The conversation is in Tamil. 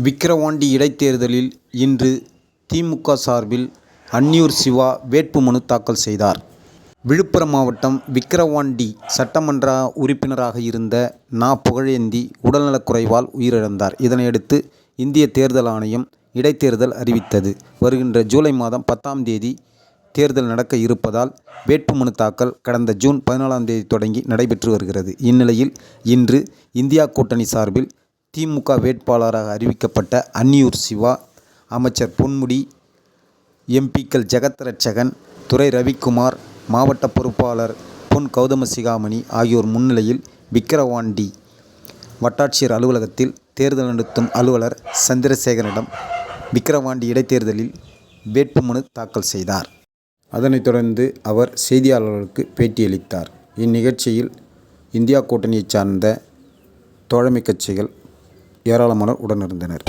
விக்கிரவாண்டி இடைத்தேர்தலில் இன்று திமுக சார்பில் அன்னியூர் சிவா வேட்புமனு தாக்கல் செய்தார். விழுப்புரம் மாவட்டம் விக்கிரவாண்டி சட்டமன்ற உறுப்பினராக இருந்த நா. புகழேந்தி உடல்நலக்குறைவால் உயிரிழந்தார். இதனையடுத்து இந்திய தேர்தல் ஆணையம் இடைத்தேர்தல் அறிவித்தது. வருகின்ற ஜூலை மாதம் 10ஆம் தேதி தேர்தல் நடக்க இருப்பதால் வேட்புமனு தாக்கல் கடந்த ஜூன் 14ஆம் தேதி தொடங்கி நடைபெற்று வருகிறது. இந்நிலையில் இன்று இந்தியா கூட்டணி சார்பில் திமுக வேட்பாளராக அறிவிக்கப்பட்ட அன்னியூர் சிவா, அமைச்சர் பொன்முடி, எம்.பி.க்கள் ஜெகத் ரட்சகன், துரை ரவிக்குமார், மாவட்ட பொறுப்பாளர் பொன் கௌதமசிகாமணி ஆகியோர் முன்னிலையில் விக்கிரவாண்டி வட்டாட்சியர் அலுவலகத்தில் தேர்தல் நடத்தும் அலுவலர் சந்திரசேகரனிடம் விக்கிரவாண்டி இடைத்தேர்தலில் வேட்புமனு தாக்கல் செய்தார். அதனைத் தொடர்ந்து அவர் செய்தியாளர்களுக்கு பேட்டியளித்தார். இந்நிகழ்ச்சியில் இந்தியா கூட்டணியைச் சார்ந்த தோழமை கட்சிகள் ஏராளமானோர் உடனிருந்தனர்.